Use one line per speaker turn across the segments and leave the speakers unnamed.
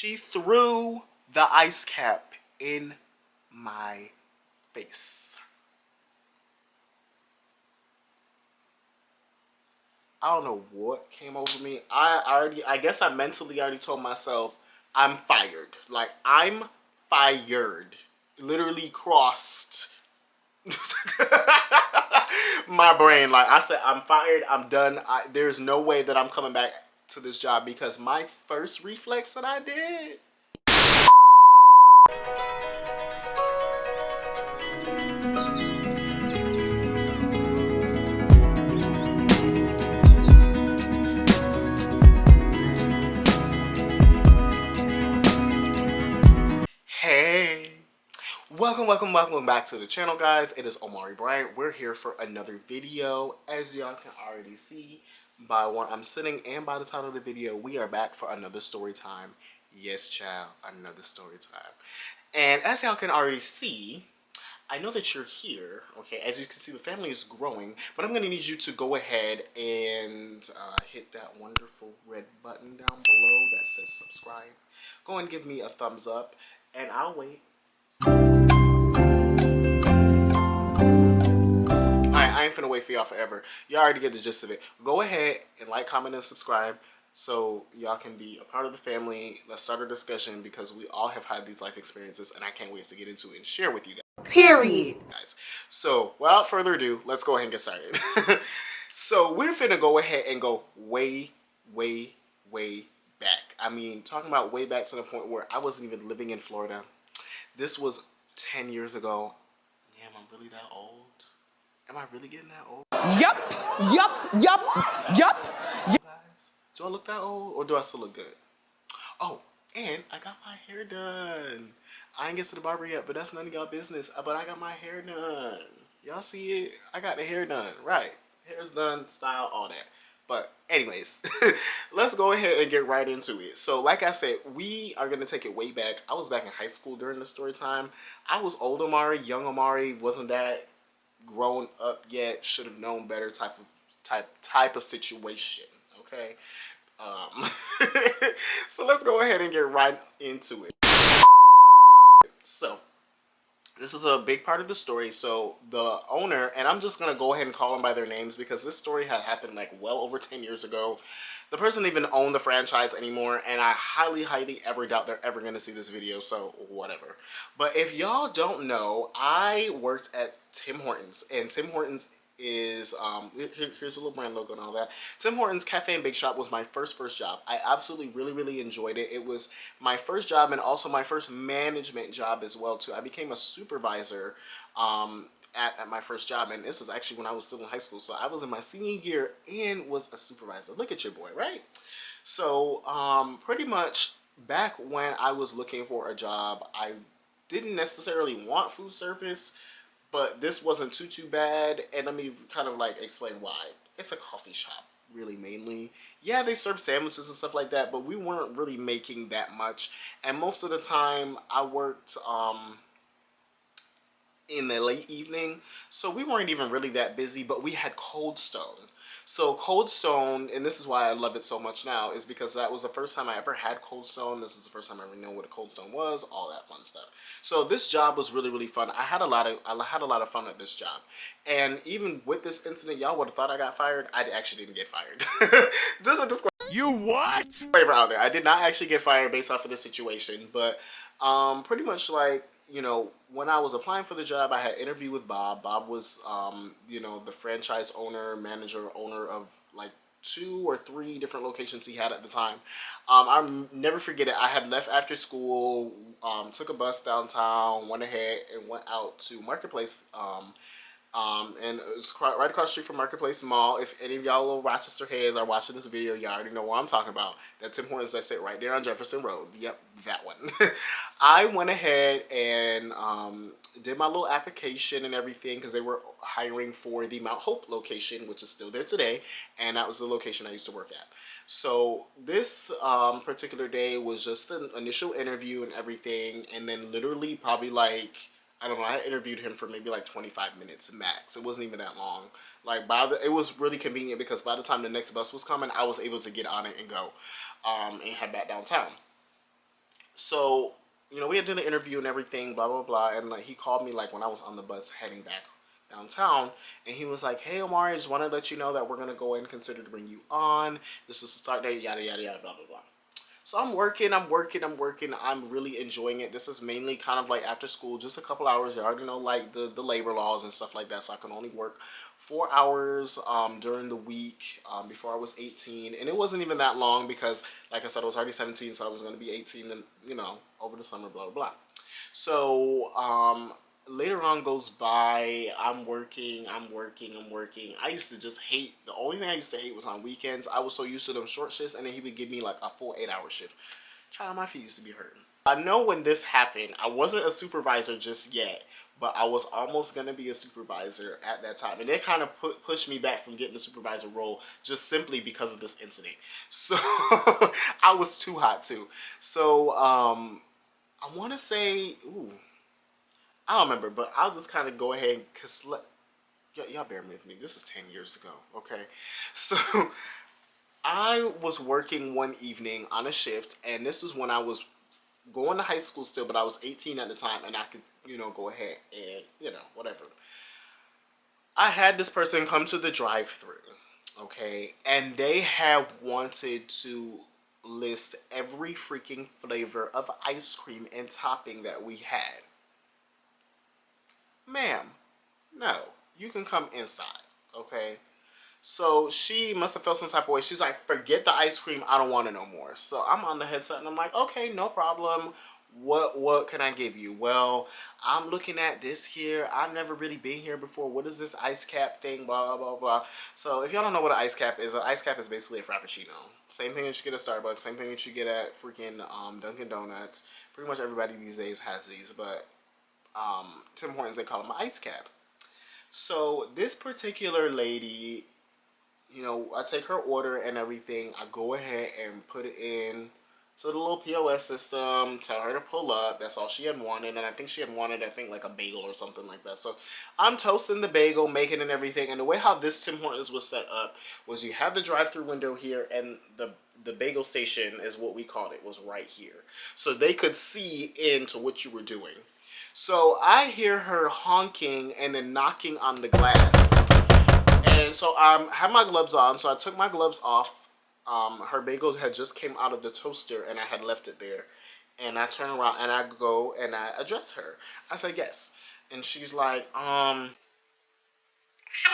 She threw the ice cap in my face. I don't know what came over me. I guess I mentally already told myself I'm fired. Like, I'm fired. Literally crossed my brain. Like, I said, I'm fired. I'm done. There's no way that I'm coming back to this job, because my first reflex that I did. Hey. Welcome back to the channel, guys. It is Omari Bryant. We're here for another video. As y'all can already see by what I'm sitting and by the title of the video, we are back for another story time. Yes, child, another story time. And as y'all can already see, I know that you're here, okay? As you can see, the family is growing, but I'm going to need you to go ahead and hit that wonderful red button down below that says subscribe. Go and give me a thumbs up, and I'll wait. I ain't finna wait for y'all forever. Y'all already get the gist of it. Go ahead and like, comment, and subscribe so y'all can be a part of the family. Let's start a discussion, because we all have had these life experiences, and I can't wait to get into it and share with you guys.
Period.
So, without further ado, let's go ahead and get started. So, we're finna go ahead and go way back. I mean, talking about way back to the point where I wasn't even living in Florida. This was 10 years ago. Damn, I'm really that old? Am I really getting that old?
Yup.
Guys, do I look that old, or do I still look good? Oh, and I got my hair done. I ain't get to the barber yet, but that's none of y'all business. But I got my hair done. Y'all see it? I got the hair done. Right. Hair's done, style, all that. But anyways, let's go ahead and get right into it. So like I said, we are going to take it way back. I was back in high school during the story time. I was old Omari, young Omari, wasn't that grown up yet, should have known better type of situation. Okay. So let's go ahead and get right into it. So this is a big part of the story. So the owner, and I'm just going to go ahead and call them by their names, because this story had happened like well over 10 years ago. The person didn't even own the franchise anymore, and I highly ever doubt they're ever going to see this video, so whatever. But if y'all don't know, I worked at Tim Hortons, and Tim Hortons is, here's a little brand logo and all that. Tim Hortons Cafe and Bake Shop was my first job. I absolutely really enjoyed it. It was my first job, and also my first management job as well too. I became a supervisor at my first job, and this was actually when I was still in high school. So I was in my senior year and was a supervisor. Look at your boy, right? So pretty much back when I was looking for a job, I didn't necessarily want food service, but this wasn't too bad. And let me kind of like explain why. It's a coffee shop, really, mainly. Yeah, they serve sandwiches and stuff like that, but we weren't really making that much. And most of the time I worked in the late evening, so we weren't even really that busy, but we had Cold Stone. So Cold Stone, and this is why I love it so much now, is because that was the first time I ever had Cold Stone. This is the first time I ever knew what a Cold Stone was, all that fun stuff. So this job was really fun. I had a lot of fun at this job. And even with this incident, y'all would have thought I got fired. I actually didn't get fired. Just a disclaimer.
You what?
Out there. I did not actually get fired based off of this situation, but pretty much like, you know, when I was applying for the job, I had interviewed with Bob. Bob was, you know, the franchise owner of like 2 or 3 different locations he had at the time. I'll never forget it. I had left after school, took a bus downtown, went ahead and went out to Marketplace, and it was right across the street from Marketplace Mall. If any of y'all little Rochester heads are watching this video, y'all already know what I'm talking about. That Tim Hortons that sit right there on Jefferson Road. Yep, that one. I went ahead and did my little application and everything, because they were hiring for the Mount Hope location, which is still there today, and that was the location I used to work at. So this particular day was just the initial interview and everything, and then literally probably like, I don't know, I interviewed him for maybe like 25 minutes max. It wasn't even that long. Like, it was really convenient, because by the time the next bus was coming, I was able to get on it and go and head back downtown. So, you know, we had done the interview and everything, blah blah blah, and like he called me like when I was on the bus heading back downtown, and he was like, "Hey Omari, I just want to let you know that we're gonna go ahead and consider to bring you on. This is the start date, yada yada yada, blah blah blah." So I'm working, I'm working, I'm working. I'm really enjoying it. This is mainly kind of like after school, just a couple hours. You already know like the labor laws and stuff like that. So I can only work 4 hours during the week before I was 18. And it wasn't even that long because, like I said, I was already 17, so I was going to be 18 and, you know, over the summer, blah, blah, blah. So later on goes by, I'm working, I'm working, I'm working. I used to just hate, the only thing I used to hate was on weekends. I was so used to them short shifts, and then he would give me like a full 8-hour shift. Child, my feet used to be hurting. I know when this happened, I wasn't a supervisor just yet, but I was almost going to be a supervisor at that time. And it kind of pushed me back from getting the supervisor role just simply because of this incident. So I was too hot too. So I want to say, ooh, I don't remember, but I'll just kind of go ahead because y'all bear with me. This is 10 years ago, okay? So I was working one evening on a shift, and this was when I was going to high school still, but I was 18 at the time, and I could, you know, go ahead and, you know, whatever. I had this person come to the drive-thru, okay? And they had wanted to list every freaking flavor of ice cream and topping that we had. Ma'am, no, you can come inside, okay? So she must have felt some type of way. She's like, forget the ice cream, I don't want it no more. So I'm on the headset and I'm like, okay, no problem. What can I give you? Well, I'm looking at this here. I've never really been here before. What is this ice cap thing? Blah, blah, blah. So if y'all don't know what an ice cap is basically a Frappuccino. Same thing that you get at Starbucks. Same thing that you get at freaking Dunkin' Donuts. Pretty much everybody these days has these. But Tim Hortons, they call them an ice cap. So this particular lady, you know, I take her order and everything. I go ahead and put it in to the little POS system, tell her to pull up. That's all she had wanted. And I think she had wanted, I think, like a bagel or something like that. So I'm toasting the bagel, making it and everything. And the way how this Tim Hortons was set up was you have the drive-thru window here, and the bagel station is what we called it, was right here. So they could see into what you were doing. So I hear her honking and then knocking on the glass. And so I had my gloves on, so I took my gloves off. Her bagel had just came out of the toaster, and I had left it there. And I turn around, and I go, and I address her. I said, yes. And she's like, how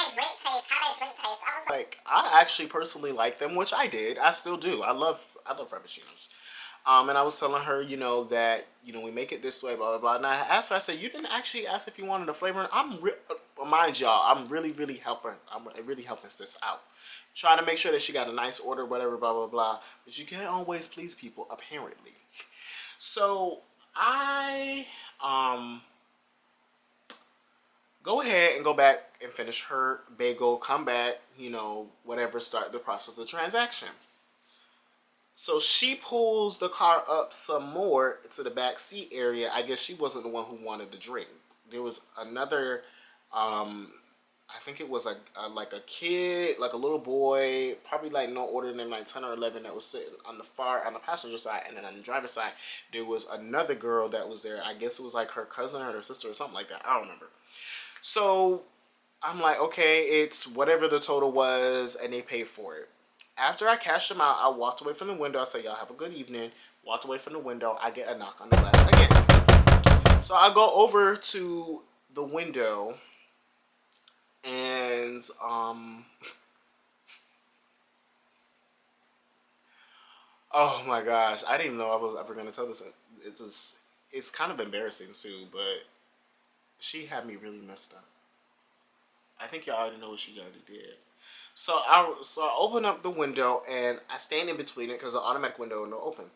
did drink taste? How did drink taste? I was like, I actually personally like them, which I did. I still do. I love Frappuccinos. And I was telling her, you know, that, you know, we make it this way, blah, blah, blah. And I asked her, I said, you didn't actually ask if you wanted a flavor. Mind y'all, I'm really helping. I'm really helping sis out. Trying to make sure that she got a nice order, whatever, blah, blah, blah. But you can't always please people, apparently. So I go ahead and go back and finish her bagel, come back, you know, whatever, start the process of the transaction. So she pulls the car up some more to the back seat area. I guess she wasn't the one who wanted the drink. There was another, I think it was like a kid, like a little boy, probably like no older than like 10 or 11, that was sitting on the passenger side, and then on the driver's side there was another girl that was there. I guess it was like her cousin or her sister or something like that. I don't remember. So I'm like, okay, it's whatever the total was, and they paid for it. After I cashed them out, I walked away from the window. I said, y'all have a good evening. Walked away from the window. I get a knock on the glass again. So I go over to the window, and oh my gosh, I didn't even know I was ever gonna tell this. It's kind of embarrassing too, but she had me really messed up. I think y'all already know what she already did. So I open up the window, and I stand in between it because the automatic window will open.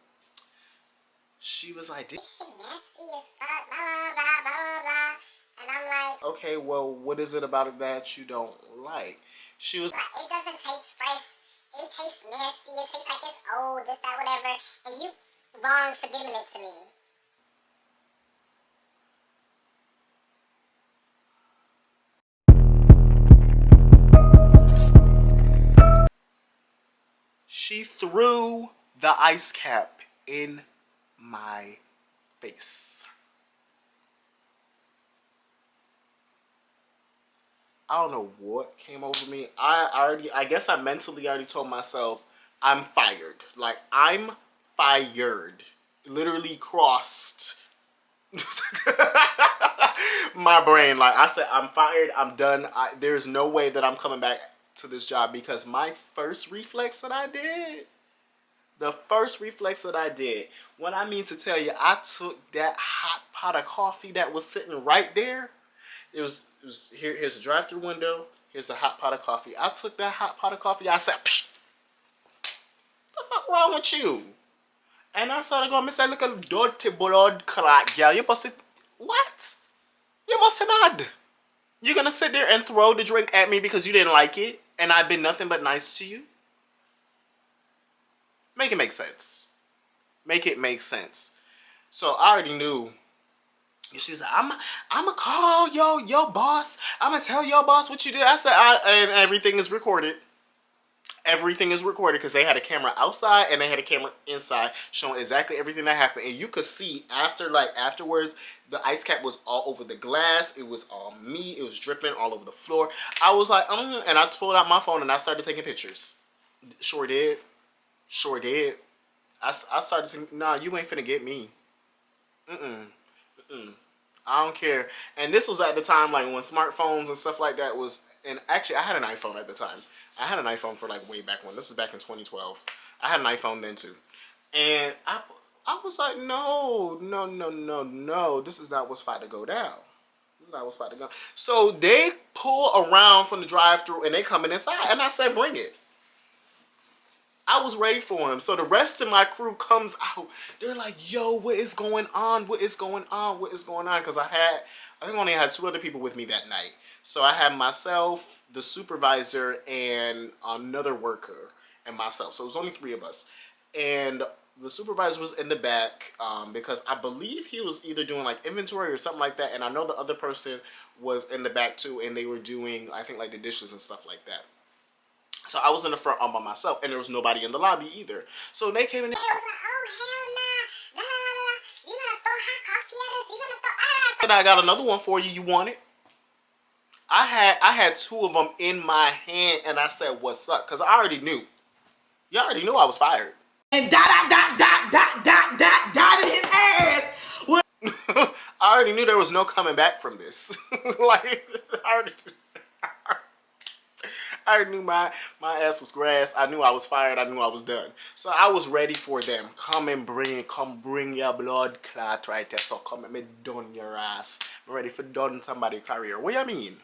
She was like, "This shit nasty as fuck, blah, blah, blah, blah." And I'm like, okay, well, what is it about it that you don't like? She was like, it doesn't taste fresh. It tastes nasty. It tastes like it's old, this, that, whatever. And you wrong for giving it to me. She threw the ice cap in my face. I don't know what came over me. I guess I mentally already told myself I'm fired. Like, I'm fired. Literally crossed my brain. Like, I said, I'm fired. I'm done. There's no way that I'm coming back to this job, because my first reflex that I did, the first reflex that I did, when I mean to tell you, I took that hot pot of coffee that was sitting right there. Here's a drive-through window. Here's a hot pot of coffee. I took that hot pot of coffee. I said, "Psh, what the fuck wrong with you?" And I started going, "Miss, I look a dirty blood clot, girl. You must what? You must be mad. You gonna sit there and throw the drink at me because you didn't like it, and I've been nothing but nice to you? Make it make sense. Make it make sense." So I already knew. She's like, I'm gonna call your boss. I'm gonna tell your boss what you did. I said, and everything is recorded. Everything is recorded, because they had a camera outside and they had a camera inside showing exactly everything that happened. And you could see afterwards, the ice cap was all over the glass. It was all me. It was dripping all over the floor. I was like, and I pulled out my phone and I started taking pictures. Sure did. Sure did. I started saying, nah, you ain't finna get me. I don't care. And this was at the time, like, when smartphones and stuff like that was, and actually I had an iPhone at the time. I had an iPhone for like way back when. This is back in 2012. I had an iPhone then too. And I was like, no, no, no, no, no. This is not what's about to go down. This is not what's about to go. So they pull around from the drive-thru and they coming inside. And I said, bring it. I was ready for him. So the rest of my crew comes out. They're like, yo, what is going on? What is going on? What is going on? Because I think I only had 2 other people with me that night. So I had myself, the supervisor, and another worker, and myself. So it was only 3 of us. And the supervisor was in the back because I believe he was either doing like inventory or something like that. And I know the other person was in the back too. And they were doing, I think, like the dishes and stuff like that. So I was in the front all by myself, and there was nobody in the lobby either. So they came in there. Oh, hell nah. You gonna throw hot coffee at us? You gonna throw... And I got another one for you. You want it? I had 2 of them in my hand, and I said, what's up? Because I already knew. You already knew I was fired. And dot in his ass. I already knew there was no coming back from this. Like, I already knew my ass was grass. I knew I was fired. I knew I was done. So I was ready for them. Come bring your blood clot right there. So come and me done your ass. I'm ready for done somebody's career. What you mean?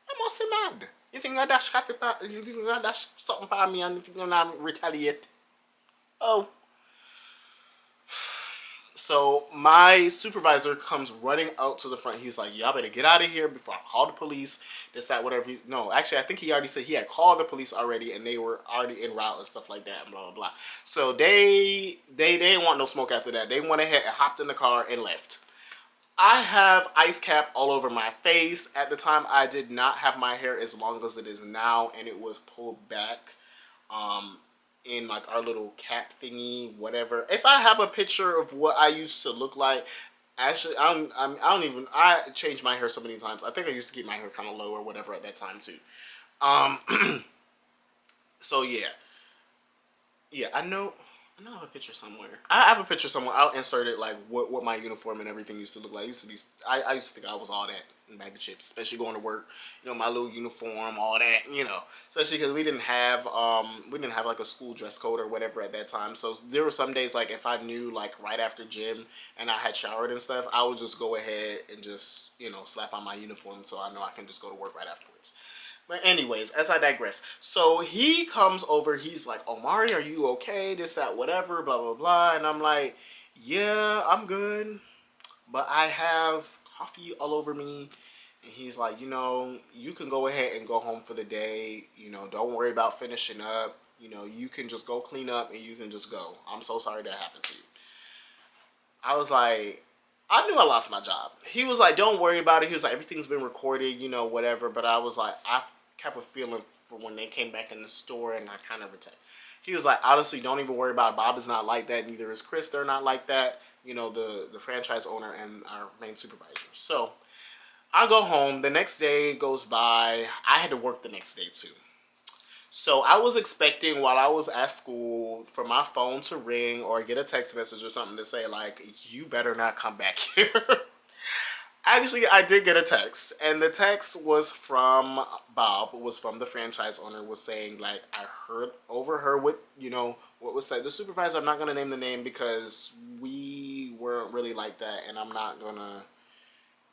I must be mad. You think I dash coffee? You think I dash something for me and you think I'm not retaliate? Oh. So my supervisor comes running out to the front. He's like, y'all better get out of here before I call the police. This, that, whatever. No, actually, I think he already said he had called the police already, and they were already en route and stuff like that, and blah, blah, blah. So they didn't want no smoke after that. They went ahead and hopped in the car and left. I have ice cap all over my face. At the time, I did not have my hair as long as it is now, and it was pulled back. In like our little cap thingy, whatever. If I have a picture of what I used to look like, actually, I changed my hair so many times. I think I used to keep my hair kind of low or whatever at that time too. So yeah, I know I have a picture somewhere. I have a picture somewhere. I'll insert it, like what my uniform and everything used to look like. I used to think I was all that in a bag of chips, especially going to work. You know, my little uniform, all that. You know, especially because we didn't have like a school dress code or whatever at that time. So there were some days, like, if I knew, like, right after gym and I had showered and stuff, I would just go ahead and just, you know, slap on my uniform so I know I can just go to work right afterwards. But anyways, as I digress. So he comes over, he's like, Omari, are you okay? This, that, whatever, blah, blah, blah. And I'm like, yeah, I'm good. But I have coffee all over me. And he's like, you know, you can go ahead and go home for the day. You know, don't worry about finishing up. You know, you can just go clean up and you can just go. I'm so sorry that happened to you. I was like, I knew I lost my job. He was like, don't worry about it. He was like, everything's been recorded, you know, whatever. But I was like, I kept a feeling for when they came back in the store, and I kind of He was like, honestly, don't even worry about it. Bob is not like that. Neither is Chris. They're not like that. You know, the franchise owner and our main supervisor. So I go home. The next day goes by. I had to work the next day too. So I was expecting while I was at school for my phone to ring or get a text message or something to say like, you better not come back here. Actually, I did get a text, and the text was from Bob, was from the franchise owner, was saying, like, I overheard what, you know, what was said. The supervisor, I'm not going to name the name because we weren't really like that, and I'm not going to,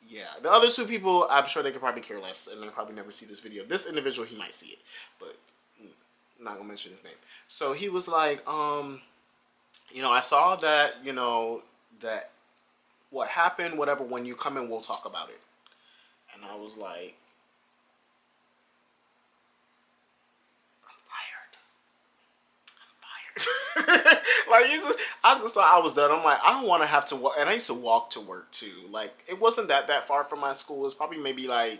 yeah. The other two people, I'm sure they could probably care less, and they'll probably never see this video. This individual, he might see it, but I'm not going to mention his name. So he was like, you know, I saw that, you know, that what happened, whatever, when you come in, we'll talk about it. And I was like, I'm fired. Like, I just thought I was done. I'm like, I don't want to have to walk. And I used to walk to work too. Like, it wasn't that far from my school. It was probably maybe like,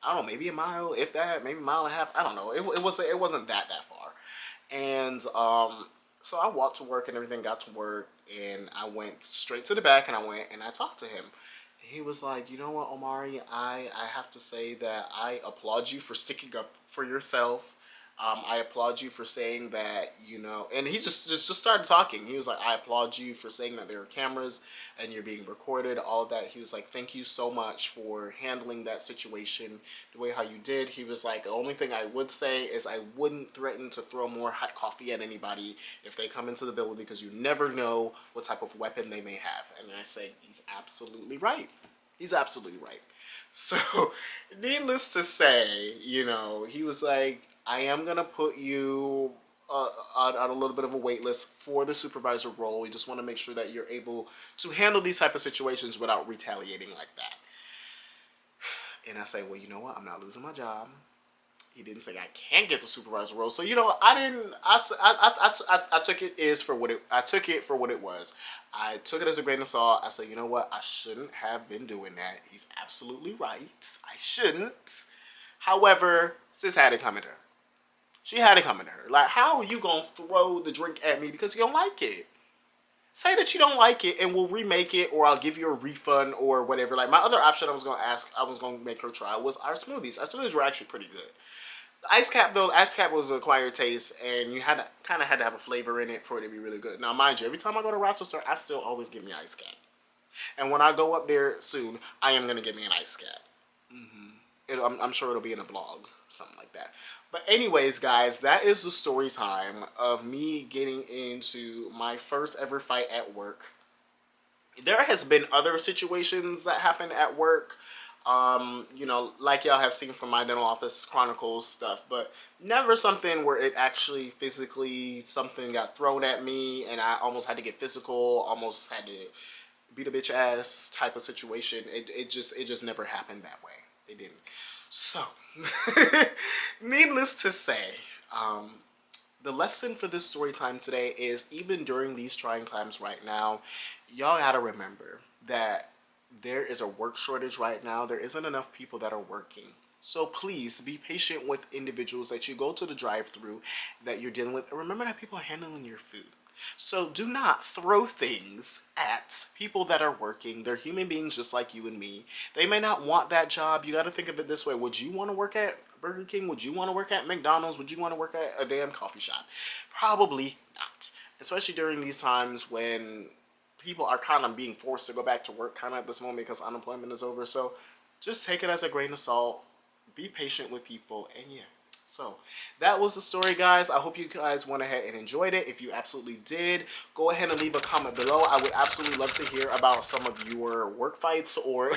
I don't know, maybe a mile, if that, maybe a mile and a half. I don't know. It wasn't that far. And so I walked to work and everything, got to work, and I went straight to the back and I talked to him. He was like, you know what, Omari, I have to say that I applaud you for sticking up for yourself. I applaud you for saying that, you know, and he just started talking. He was like, I applaud you for saying that there are cameras and you're being recorded, all of that. He was like, thank you so much for handling that situation the way how you did. He was like, the only thing I would say is I wouldn't threaten to throw more hot coffee at anybody if they come into the building because you never know what type of weapon they may have. And I said, he's absolutely right. He's absolutely right. So, needless to say, you know, he was like, I am going to put you on a little bit of a wait list for the supervisor role. We just want to make sure that you're able to handle these type of situations without retaliating like that. And I say, well, you know what? I'm not losing my job. He didn't say I can't get the supervisor role. So, you know, I took it for what it was. I took it as a grain of salt. I said, you know what? I shouldn't have been doing that. He's absolutely right. I shouldn't. However, sis had it coming to her. She had it coming to her. Like, how are you going to throw the drink at me because you don't like it? Say that you don't like it and we'll remake it, or I'll give you a refund or whatever. Like, my other option I was going to make her try was our smoothies. Our smoothies were actually pretty good. The ice cap, though, ice cap was an acquired taste, and you had to have a flavor in it for it to be really good. Now, mind you, every time I go to Rochester, I still always get me ice cap. And when I go up there soon, I am going to get me an ice cap. I'm sure it'll be in a blog, something like that. But anyways, guys, that is the story time of me getting into my first ever fight at work. There has been other situations that happened at work, you know, like y'all have seen from my dental office chronicles stuff, but never something where it actually physically, something got thrown at me and I almost had to get physical, almost had to beat a bitch ass type of situation. It just never happened that way. It didn't. So, needless to say, the lesson for this story time today is, even during these trying times right now, y'all gotta remember that there is a work shortage right now. There isn't enough people that are working. So please be patient with individuals that you go to the drive-thru that you're dealing with. And remember that people are handling your food. So do not throw things at people that are working. They're human beings just like you and me. They may not want that job. You got to think of it this way. Would you want to work at Burger King? Would you want to work at McDonald's? Would you want to work at a damn coffee shop? Probably not. Especially during these times when people are kind of being forced to go back to work kind of at this moment because unemployment is over. So just take it as a grain of salt. Be patient with people. And yeah. So, that was the story, guys. I hope you guys went ahead and enjoyed it. If you absolutely did, go ahead and leave a comment below. I would absolutely love to hear about some of your work fights, or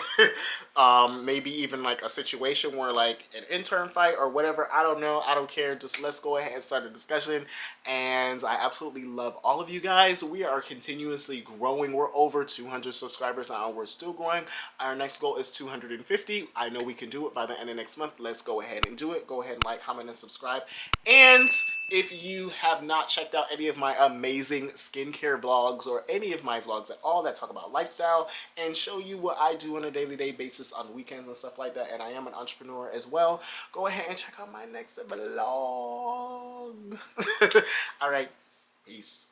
maybe even like a situation where like an intern fight or whatever. I don't know. I don't care. Just let's go ahead and start a discussion. And I absolutely love all of you guys. We are continuously growing. We're over 200 subscribers now. We're still growing. Our next goal is 250. I know we can do it by the end of next month. Let's go ahead and do it. Go ahead and like, comment, comment, and subscribe. And if you have not checked out any of my amazing skincare vlogs or any of my vlogs at all that talk about lifestyle and show you what I do on a day-to-day basis on weekends and stuff like that, and I am an entrepreneur as well, go ahead and check out my next vlog. All right, peace.